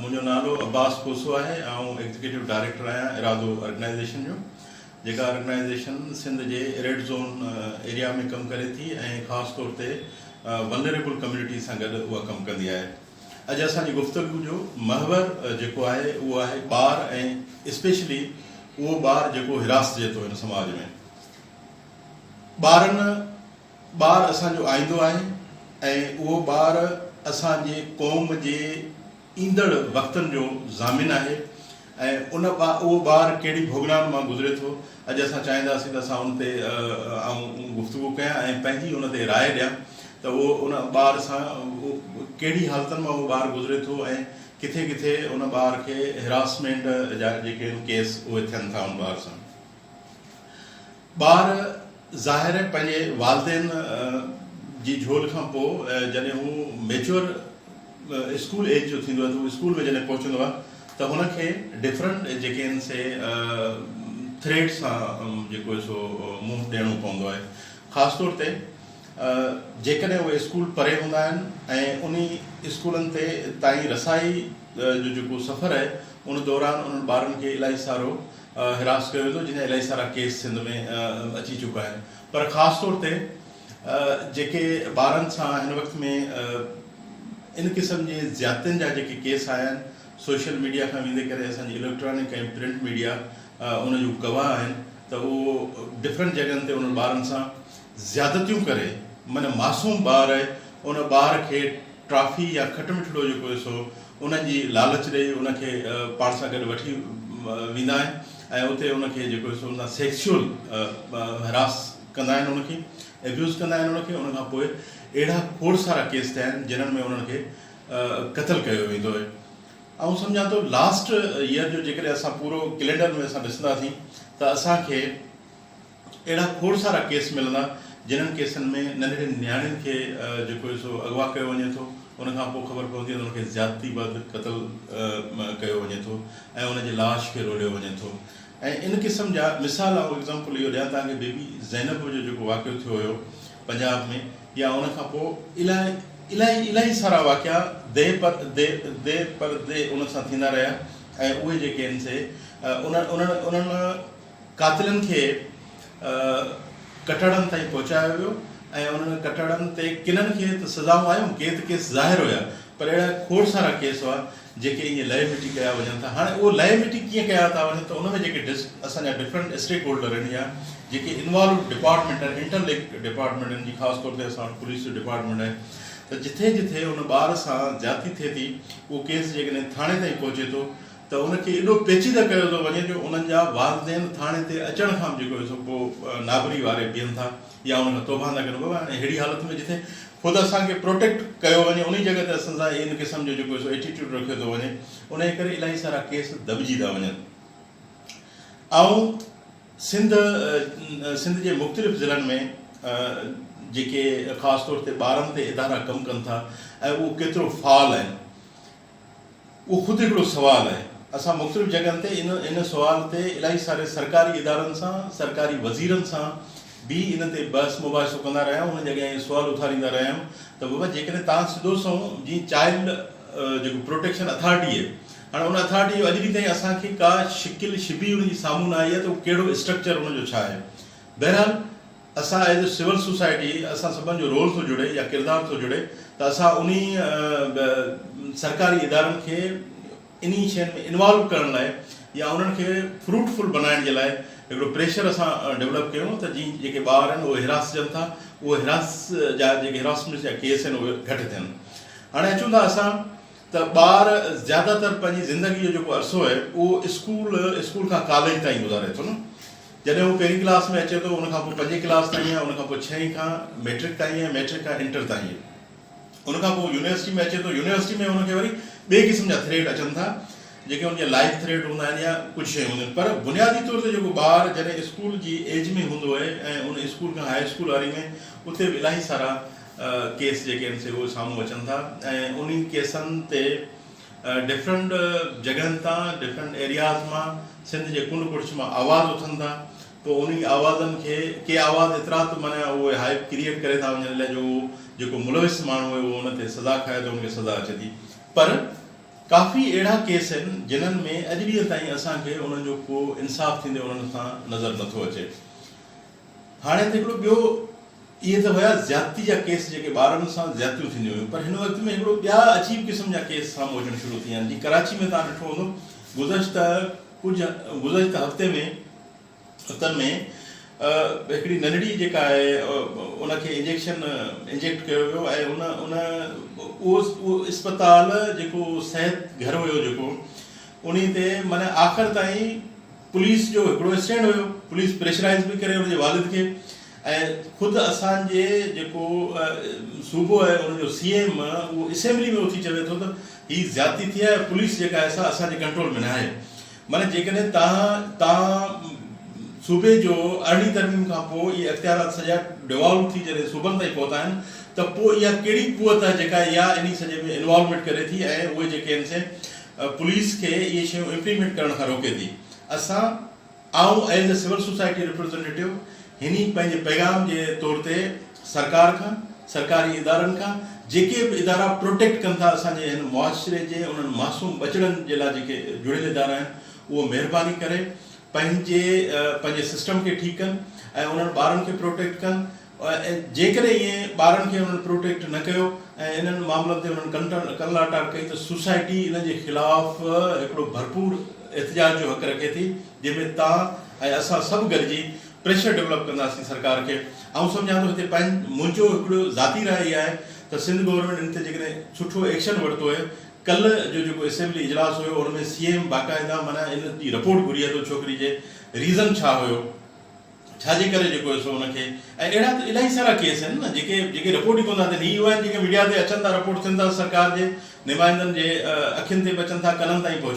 मुझो नालो अब्बास कोसो है एग्जीक्यूटिव डायरेक्टर आया इरादो ऑर्गेनाइजेशन जो जेका ऑर्गेनाइजेशन सिंध जे रेड जोन एरिया में कम करे थी ख़ास तौर पे वनरेबल कम्युनिटी से गॾु उहा कमु कंदी आहे। अॼु असांजी गुफ़्तगू जो महवर जेको आहे उहो आहे ॿार ऐं स्पेशली उहो ॿार जेको हिरासत जे थो हिन समाज में। ॿार असांजो आईंदो आहे ऐं उहो ॿार असांजे क़ौम जे ईंदड़ वक़्तनि जो ज़ामिन आहे ऐं उहो ॿार कहिड़ी भोगनान मां गुज़रे थो। अॼु असां चाहींदासीं त असां उन ते गुफ़्तगू कयां ऐं पंहिंजी उन ते राय ॾियां त उहो उन ॿार सां कहिड़ी हालतुनि मां उहो ॿारु गुज़रे थो ऐं किथे किथे उन ॿार खे हिरासमेंट जा जेके केस उहे थियनि था उन ॿार सां। ॿार ज़ाहिर पंहिंजे वालदेन जी झोल खां पोइ जॾहिं हू मेच्योर स्कूल एज जो थींदो आहे त उहो स्कूल में जॾहिं पहुचंदो आहे त हुनखे डिफरेंट जेके आहिनि से थ्रेड सां जेको सो मुंहुं ॾियणो पवंदो आहे। ख़ासि तौर ते जेकॾहिं उहे स्कूल परे हूंदा आहिनि ऐं उन स्कूलनि ते ताईं रसाई जो जेको सफ़र आहे उन दौरान उन्हनि ॿारनि खे इलाही सारो हिरास कयो वेंदो, जिन इलाही सारा केस सिंध में अची चुका आहिनि। पर ख़ासि तौर ते जेके ॿारनि सां हिन वक़्त में इन क़िस्म जे ज़्यादतियुनि जा जेके केस आया आहिनि सोशल मीडिया खां वेंदे करे असांजी इलेक्ट्रॉनिक ऐं प्रिंट मीडिया उन जूं गवाह आहिनि त उहो डिफरेंट जॻहियुनि ते उन्हनि ॿारनि सां ज़्यादतियूं करे माना मासूम ॿार आहे उन ॿार खे ट्रॉफी या खट मिठड़ो जेको सो उन्हनि जी लालच ॾेई उनखे पाण सां गॾु वठी वेंदा आहिनि ऐं उते उनखे जेको सो उन सेक्शुअल हरास कंदा आहिनि, उनखे एब्यूज़ कंदा आहिनि उनखे। उन खां पोइ अहिड़ा खोड़ सारा केस थिया आहिनि जिन्हनि में उन्हनि खे क़तल कयो वेंदो आहे। ऐं सम्झां थो लास्ट ईयर जो जेकॾहिं असां पूरो कैलेंडर में असां ॾिसंदासीं त असांखे अहिड़ा खोड़ सारा केस मिलंदा जिन्हनि केसनि में नंढड़े नियाणियुनि खे जेको सो अगवा कयो वञे थो, उनखां पोइ ख़बर पवंदी आहे त उनखे ज़्यादती बद क़तल कयो वञे थो ऐं उनजी लाश खे रोलियो वञे थो। ऐं इन क़िस्म जा मिसाल ऐं एग्ज़ाम्पल इहो ॾियां तव्हांखे बेबी ज़ैनब जो जेको वाक़ियो थियो हुयो पंजाब में, या उनखां पोइ इलाही सारा वाक़िया दे पर दे उन सां थींदा रहिया ऐं उहे जेके आहिनि से उन्हनि कातिलनि खे कटड़नि ताईं पहुचायो वियो ऐं उन्हनि कटड़नि ते किननि खे त सज़ाऊं आयूं, के त केस ज़ाहिर हुया, पर अहिड़ा खोड़ सारा केस हुआ जेके ईअं लय मिटी कया वञनि था। हाणे उहो लय मिटी कीअं कया था वञनि त उनमें जेके असांजा डिफरेंट स्टेक होल्डर आहिनि या जेके इन्वॉल्व डिपार्टमेंट आहिनि, इंटरलिंक्ड डिपार्टमेंट आहिनि, जी ख़ासि तौर ते असां वटि पुलिस जो डिपार्टमेंट आहे, त जिथे जिथे उन ॿार सां ज्यादती थिए थी उहो केस जेकॾहिं थाणे ताईं पहुचे थो त उनखे एॾो पेचीदा कयो थो वञे जो उन्हनि जा वालदेन थाणे ते अचण खां जेको सो पोइ नाबरी वारे बीहनि था या उनखां तौबा था कनि। बाबा हाणे अहिड़ी हालत में जिथे ख़ुदि असांखे प्रोटेक्ट कयो वञे उन जॻह ते असां सां इन क़िस्म जो जेको सो एटीट्यूड रखियो थो वञे, उन जे करे इलाही सारा केस दॿिजी था वञनि। ऐं सिंध जे मुख़्तलिफ़ ज़िलनि में जेके ख़ासि तौर ते ॿारनि ते इदारा कमु कनि था ऐं उहो केतिरो फ़ाल आहे उहो ख़ुदि हिकिड़ो सुवालु आहे। असां मुख़्तलिफ़ जॻहियुनि ते इन सुवाल ते इलाही सारे सरकारी इदारनि सां, सरकारी वज़ीरनि सां बि इन ते बहस मुबाहिसो कंदा रहिया आहियूं, उन जॻह सुवाल उथारींदा रहिया आहियूं त बाबा जेकॾहिं तव्हां सिधो सो जीअं चाइल्ड जेको प्रोटेक्शन अथॉरिटी आहे, हाणे उन अथॉरिटी जो अॼु बि ताईं असांखे का शिकिल शिबी उनजी साम्हूं न आई आहे त उहो कहिड़ो स्ट्रक्चर उनजो छा आहे। बहरहाल असां एज ए सिविल सोसाइटी असां सभिनि जो रोल थो जुड़े या किरदारु थो जुड़े त असां उन सरकारी इदारनि खे इन शयुनि में इन्वॉल्व करण लाइ या उन्हनि खे फ्रूटफुल बनाइण जे लाइ हिकिड़ो प्रेशर असां डेवलप कयूं त जीअं जेके ॿार आहिनि उहे हिरासजनि था, उहे जेके हिरासमेंट जा केस आहिनि उहे घटि थियनि। हाणे अचूं था असां त ॿार ज़्यादातर पंहिंजी ज़िंदगीअ जो जेको अरसो आहे उहो स्कूल खां कॉलेज ताईं गुज़ारे थो न। जॾहिं हू पहिरीं क्लास में अचे थो उनखां पोइ 5वीं क्लास ताईं आहे, उनखां पोइ 6वीं खां मैट्रिक ताईं आहे, मैट्रिक खां इंटर ताईं आहे, उनखां पोइ यूनिवर्सिटी में अचे थो, यूनिवर्सिटी में उनखे वरी ॿिए क़िस्म जा थ्रेड अचनि था जेके उनजा लाइफ थ्रेड हूंदा आहिनि या कुझु शयूं हूंदियूं आहिनि। पर बुनियादी तौर ते जेको ॿार जॾहिं स्कूल जी एज में हूंदो आहे ऐं उन स्कूल खां हाई स्कूल वारी में उते बि इलाही सारा केस जेके आहिनि से उहे साम्हूं अचनि था ऐं उन केसनि ते डिफरेंट जॻहियुनि तां, डिफरेंट एरियाज़ मां, सिंध जे कुंड कुड़िछ मां आवाज़ उथनि था। पोइ उन आवाज़नि खे के आवाज़ एतिरा त माना उहे हाइप क्रिएट करे था वञनि लाइ जो जेको मुलविस माण्हू आहे उहो उन ते सज़ा खाए थो, उनखे सज़ा अचे थी। पर काफ़ी अहिड़ा केस आहिनि जिन्हनि में अॼु ॾींहं ताईं असांखे उन्हनि जो को इंसाफ़ थींदे उन्हनि सां नज़र नथो अचे। हाणे त हिकिड़ो ॿियो इहे त हुया ज़्यादती जा केस जेके ॿारनि सां ज़्यादतियूं थींदियूं हुयूं, पर हिन वक़्त में हिकिड़ो ॿिया अजीब क़िस्म जा केस साम्हूं अचणु शुरू थी विया आहिनि। जीअं कराची में तव्हां ॾिठो हूंदो गुज़िरियल हफ़्ते में उतनि में हिकिड़ी नंढड़ी जेका आहे उनखे इंजेक्ट कयो वियो ऐं उहो इस्पताल जेको सिहत घर हुयो जेको उन ते माना आख़िर ताईं पुलिस जो हिकिड़ो स्टैंड हुयो, पुलिस प्रेशराइज़ बि करे हुनजे वालिद खे ऐं ख़ुदि असांजे जेको सूबो आहे उनजो CM उहो असेंबली में उथी चवे थो त हीअ ज़्यादती थी आहे, पुलिस जेका आहे असांजे कंट्रोल में न आहे। माना जेकॾहिं तव्हां सूबे जो अरिड़हीं तरमीम खां पोइ इहे अख़्तियारात सॼा डिवॉल्व थी जॾहिं सूबनि ताईं पहुता आहिनि त पोइ इहा कहिड़ी कुवत आहे जेका इहा इन सॼे में इन्वॉल्वमेंट करे थी ऐं उहे जेके आहिनि से पुलिस खे इहे शयूं इम्प्लीमेंट करण खां रोके थी। आऊं as a civil society representative हिन पंहिंजे पैगाम जे तौर ते सरकार खां, सरकारी इदारनि खां, जेके बि इदारा प्रोटेक्ट कनि था असांजे हिन मुआशिरे जे उन्हनि मासूम बचड़नि जे लाइ जेके जुड़ियल इदारा आहिनि, उहो महिरबानी करे पंहिंजे सिस्टम खे ठीकु कनि ऐं उन्हनि ॿारनि खे प्रोटेक्ट कनि। ऐं जेकॾहिं इएं ॿारनि खे उन्हनि प्रोटेक्ट न कयो ऐं इन्हनि मामलनि ते उन्हनि कनलाटाट कई त सोसाइटी इन जे ख़िलाफ़ हिकिड़ो भरपूर एहतिजाज जो हक़ रखे थी, जंहिंमें तव्हां ऐं असां सभु गॾिजी प्रेशर डेवलप कंदासीं सरकार खे। ऐं सम्झां थो हिते मुंहिंजो हिकिड़ो ज़ाती राय इहा आहे त सिंध गवर्नमेंट इन ते जेकॾहिं सुठो एक्शन वरितो आहे। कल्ह जो जेको असेंबली इजलास हुयो उनमें CM बाक़ाइदा माना इन जी रिपोर्ट घुरी थो छोकिरी जे रीज़न छा हुयो, छाजे करे जेको आहे सो उनखे, ऐं अहिड़ा त इलाही सारा केस आहिनि न जेके रिपोर्ट ई कोन था थियनि। इहे आहिनि जेके मीडिया ते अचनि था, रिपोर्ट थियनि था, सरकार जे नुमाइंदनि जे अखियुनि ते बि अचनि था, कननि ताईं पहुचनि